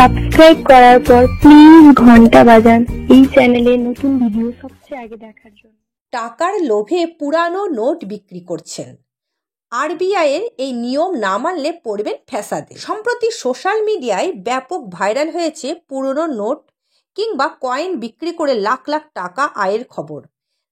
Subscribe করার পর please ঘন্টা বাজান এই চ্যানেলে নতুন ভিডিও সবচেয়ে আগে দেখার জন্য। টাকার লোভে পুরানো নোট বিক্রি করছেন। আরবিআইয়ের এই নিয়ম না মানলে পড়বেন ফ্যাসাদে। সম্প্রতি সোশ্যাল মিডিয়ায় ব্যাপক ভাইরাল হয়েছে পুরনো নোট কিংবা কয়েন বিক্রি করে লাখ লাখ টাকা আয়ের খবর।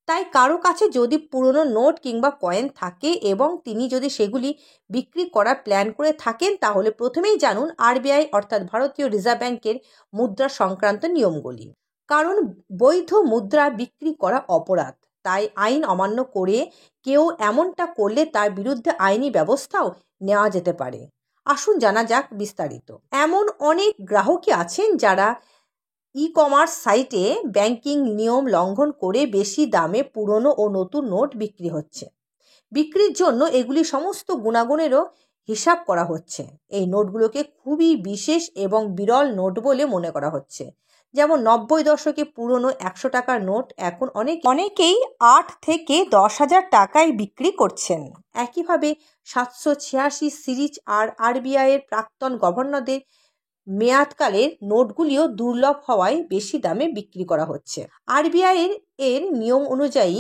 তাই কারো কাছে যদি পুরনো নোট কিংবা কয়েন থাকে এবং তিনি যদি সেগুলি বিক্রি করার প্ল্যান করে থাকেন, তাহলে প্রথমেই জানুন আরবিআই অর্থাৎ ভারতীয় রিজার্ভ ব্যাংকের মুদ্রা সংক্রান্ত নিয়মগুলি। কারণ বৈধ মুদ্রা বিক্রি করা অপরাধ, তাই আইন অমান্য করে কেউ এমনটা করলে তার বিরুদ্ধে আইনি ব্যবস্থাও নেওয়া যেতে পারে। আসুন জানা যাক বিস্তারিত। এমন অনেক গ্রাহকই আছেন যারা ই-কমার্স সাইটে ব্যাংকিং নিয়ম লঙ্ঘন করে বেশি দামে পুরনো ও নতুন নোট বিক্রি হচ্ছে। বিক্রির জন্য এগুলি সমস্ত গুণাগুণেরও হিসাব করা হচ্ছে। এই নোটগুলোকে খুবই বিশেষ এবং বিরল নোট বলে মনে করা হচ্ছে। যেমন 90 দশকে পুরনো 100 টাকার নোট এখন অনেকেই 8 থেকে 10,000 টাকায় বিক্রি করছেন। একইভাবে 786 সিরিজ আর আরবিআইয়ের প্রাক্তন গভর্নরদের মেয়াদকালের নোটগুলিও দুর্লভ হওয়ায় বেশি দামে বিক্রি করা হচ্ছে। আরবিআইয়ের নিয়ম অনুযায়ী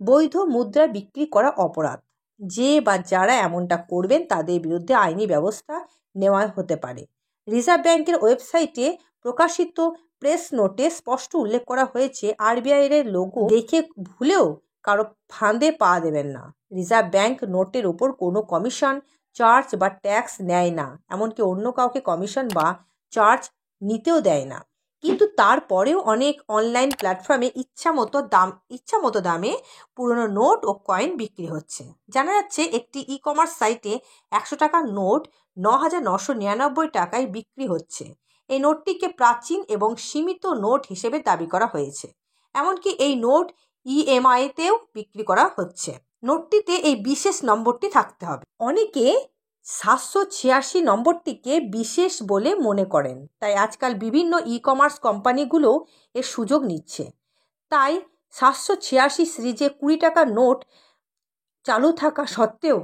বৈধ মুদ্রা বিক্রি করা অপরাধ। যে বা যারা এমনটা করবেন তাদের বিরুদ্ধে আইনি ব্যবস্থা নেওয়া হতে পারে। রিজার্ভ ব্যাংকের ওয়েবসাইটে প্রকাশিত প্রেস নোটে স্পষ্ট উল্লেখ করা হয়েছে, আরবিআইয়ের লোগো দেখে ভুলেও কারো ফাঁদে পা দেবেন না। রিজার্ভ ব্যাংক নোটের উপর কোনো কমিশন, চার্জ বা ট্যাক্স নেয় না, এমনকি অন্য কাউকে কমিশন বা চার্জ নিতেও দেয় না। কিন্তু তারপরেও অনেক অনলাইন প্ল্যাটফর্মে ইচ্ছামতো দামে পুরনো নোট ও কয়েন বিক্রি হচ্ছে। জানা যাচ্ছে একটি ই-কমার্স সাইটে 100 টাকার নোট 9,999 টাকায় বিক্রি হচ্ছে। এই নোটটিকে প্রাচীন এবং সীমিত নোট হিসেবে দাবি করা হয়েছে। এমনকি এই নোট ইএমআইতেও বিক্রি করা হচ্ছে। নোটটিতে এই বিশেষ নম্বরটি থাকতে হবে। অনেকে 786 নম্বরটিকে বিশেষ বলে মনে করেন, তাই আজকাল বিভিন্ন ই-কমার্স কোম্পানিগুলো এর সুযোগ নিচ্ছে। তাই 786 সিরিজে 20 টাকার নোট চালু থাকা সত্ত্বেও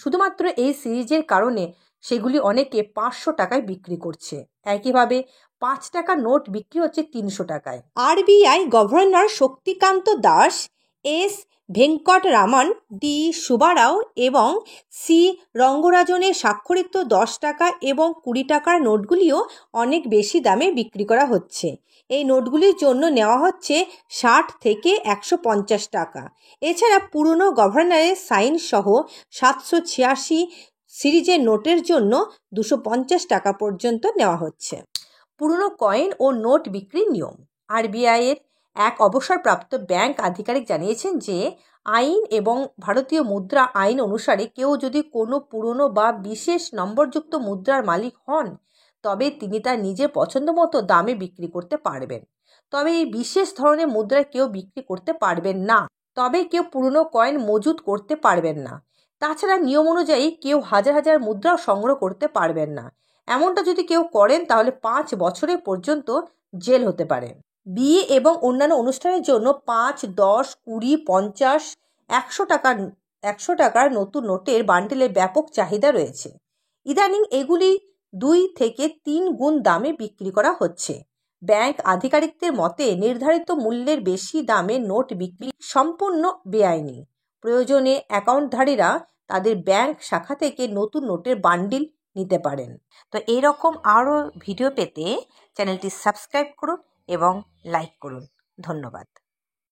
শুধুমাত্র এই সিরিজের কারণে সেগুলি অনেকে 500 টাকায় বিক্রি করছে। একইভাবে 5 টাকার নোট বিক্রি হচ্ছে 300 টাকায়। RBI governor Shaktikanta Das, S Venkitaramanan, D Subbarao এবং সি রঙ্গরাজনের স্বাক্ষরিত 10 টাকা এবং 20 টাকার নোটগুলিও অনেক বেশি দামে বিক্রি করা হচ্ছে। এই নোটগুলির জন্য নেওয়া হচ্ছে 60 থেকে 150 টাকা। এছাড়া পুরনো গভর্নরের সাইন সহ 786 সিরিজের নোটের জন্য 250 টাকা পর্যন্ত নেওয়া হচ্ছে। পুরনো কয়েন ও নোট বিক্রির নিয়ম। আরবিআইয়ের এক অবসরপ্রাপ্ত ব্যাংক আধিকারিক জানিয়েছেন যে আইন এবং ভারতীয় মুদ্রা আইন অনুসারে কেউ যদি কোনো পুরনো বা বিশেষ নম্বরযুক্ত মুদ্রার মালিক হন, তবে তিনি তার নিজের পছন্দ মতো দামে বিক্রি করতে পারবেন। তবে এই বিশেষ ধরনের মুদ্রা কেউ বিক্রি করতে পারবেন না। তবে কেউ পুরনো কয়েন মজুত করতে পারবেন না। তাছাড়া নিয়ম অনুযায়ী কেউ হাজার হাজার মুদ্রাও সংগ্রহ করতে পারবেন না। এমনটা যদি কেউ করেন তাহলে 5 বছরের পর্যন্ত জেল হতে পারে। বিয়ে এবং অন্যান্য অনুষ্ঠানের জন্য 5, 10, 20, 50, 100 টাকার নতুন নোটের বান্ডেলের ব্যাপক চাহিদা রয়েছে। ইদানিং এগুলি 2 থেকে 3 গুণ দামে বিক্রি করা হচ্ছে। ব্যাংক আধিকারিকদের মতে নির্ধারিত মূল্যের বেশি দামে নোট বিক্রি সম্পূর্ণ বেআইনি। প্রয়োজনে অ্যাকাউন্টধারীরা তাদের ব্যাংক শাখা থেকে নতুন নোটের বান্ডিল নিতে পারেন। তো এইরকম আরও ভিডিও পেতে চ্যানেলটি সাবস্ক্রাইব করুন এবং লাইক করুন। ধন্যবাদ।